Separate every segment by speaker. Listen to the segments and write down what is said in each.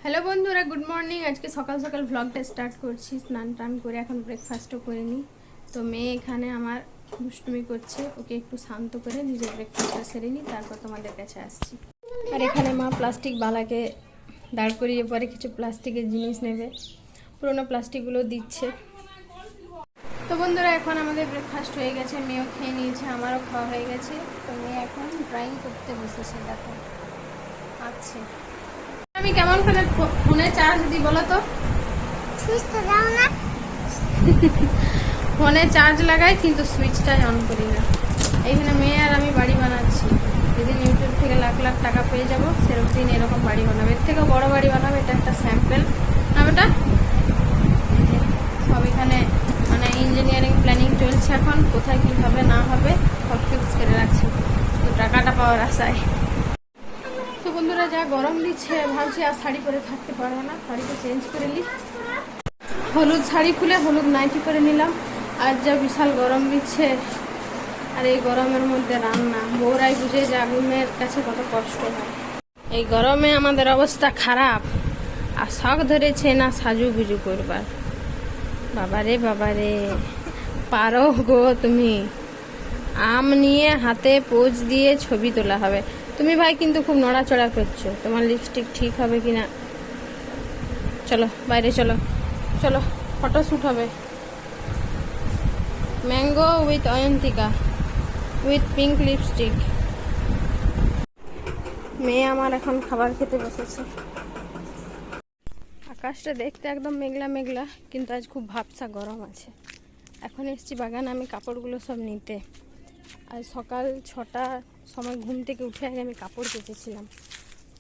Speaker 1: Hello বন্ধুরা, good morning. আজকে সকাল সকাল ভ্লগটা স্টার্ট করছি। স্নান টান করে এখন ব্রেকফাস্টও করে নিই। তো মেয়ে এখানে আমার দুষ্টুমি করছে, ওকে একটু শান্ত করে নিজের ব্রেকফাস্টটা সেরে নিই, তারপর তোমাদের কাছে আসছি। আর এখানে মা প্লাস্টিক বালাকে দাঁড় করিয়ে পরে কিছু প্লাস্টিকের জিনিস নেবে, পুরোনো প্লাস্টিকগুলো দিচ্ছে। তো বন্ধুরা, এখন আমাদের ব্রেকফাস্ট হয়ে গেছে, মেয়েও খেয়ে নিয়েছে, আমারও খাওয়া হয়ে গেছে। তো মেয়ে এখন ড্রয়িং করতে বসেছে, দেখো আচ্ছা। আমি কেমন করে ফোনে চার্জ দিই বলো তো?
Speaker 2: সুইচটা দাও না।
Speaker 1: ফোনে চার্জ লাগাই কিন্তু সুইচটাই অন করি না। এইখানে মেয়ে আর আমি বাড়ি বানাচ্ছি। যেদিন ইউটিউব থেকে লাখ লাখ টাকা পেয়ে যাবো সেরকম দিন এরকম বাড়ি বানাবো, এর থেকেও বড় বাড়ি বানাবো। এটা একটা স্যাম্পেল না বেটা? সব এখানে মানে ইঞ্জিনিয়ারিং প্ল্যানিং চলছে এখন, কোথায় কী হবে না হবে সব ফিক্স করে রাখছি, তো টাকাটা পাওয়ার আশায়। তো বন্ধুরা, যা গরম দিচ্ছে ভাবছি আর শাড়ি পরে থাকতে পারবো না, শাড়িটা চেঞ্জ করে নিই। হলুদ শাড়ি খুলে হলুদ নাইটি করে নিলাম। আর যা বিশাল গরম দিচ্ছে, আর এই গরমের মধ্যে রান্না, বউরাই বুঝে যে আগুনের কাছে কত কষ্ট হয়। এই গরমে আমাদের অবস্থা খারাপ, আর শখ ধরেছে না সাজুগুজু করবার। বাবারে বাবারে, পারো গো তুমি। আম নিয়ে হাতে পোজ দিয়ে ছবি তোলা হবে। তুমি ভাই কিন্তু খুব নড়াচড়া করছো, তোমার লিপস্টিক ঠিক হবে কিনা। চলো বাইরে, চলো চলো, ফটোশ্যুট হবে। Mango with Ayantika with pink lipstick. মেয়ে আমার এখন খাবার খেতে বসেছে। আকাশটা দেখতে একদম মেঘলা মেঘলা, কিন্তু আজ খুব ভাবসা গরম আছে। এখন এসছি বাগানে আমি কাপড়গুলো সব নিতে। আজ সকাল 6টার সময় ঘুম থেকে উঠে আগে আমি কাপড় কেচেছিলাম,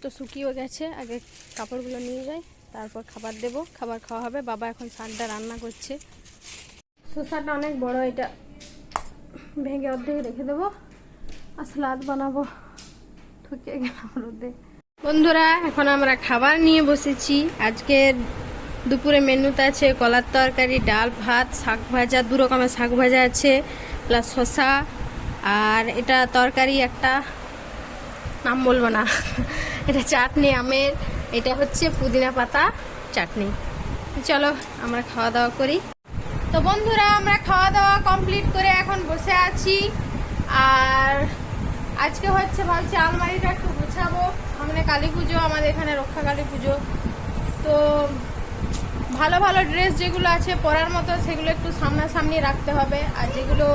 Speaker 1: তো শুকিয়েও গেছে। আগে কাপড়গুলো নিয়ে যাই, তারপর খাবার দেব, খাবার খাওয়া হবে। বাবা এখন শাকটা রান্না করছে। শসাটা অনেক বড়, এটা ভেঙে অর্ধেক রেখে দেবো আর সালাদ বানাবো। ঠকে গেলাম রোদে। বন্ধুরা, এখন আমরা খাবার নিয়ে বসেছি। আজকে দুপুরে মেনুতে আছে কলার তরকারি, ডাল, ভাত, শাক ভাজা, 2 রকমের শাক ভাজা আছে, প্লাস শসা। আর এটা তরকারি, একটা নাম বলবো না, এটা চাটনি আমের, এটা হচ্ছে পুদিনা পাতা চাটনি। চলো আমরা খাওয়া দাওয়া করি। তো বন্ধুরা, আমরা খাওয়া দাওয়া কমপ্লিট করে এখন বসে আছি। আর আজকে হচ্ছে ভাবছি আলমারিটা একটু গুছাবো, সামনে কালী পুজো, আমাদের এখানে রক্ষা কালী পুজো। তো ভালো ভালো ড্রেস যেগুলো আছে পরার মতো সেগুলো একটু সামনাসামনি রাখতে হবে, আর যেগুলো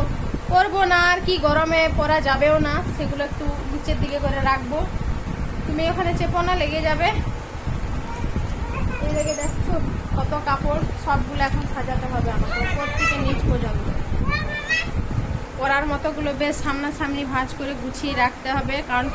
Speaker 1: পরবো না আর কি গরমে পরা যাবেও না সেগুলো একটু নিচের দিকে করে রাখবো। তুমি ওখানে চেপো না, লেগে যাবে। এই লেগে দেখছো কত কাপড়, সবগুলো এখন সাজাতে হবে আমাকে উপর থেকে নিচ পর্যন্ত। পরার মতোগুলো বেশ সামনাসামনি ভাঁজ করে গুছিয়ে রাখতে হবে, কারণ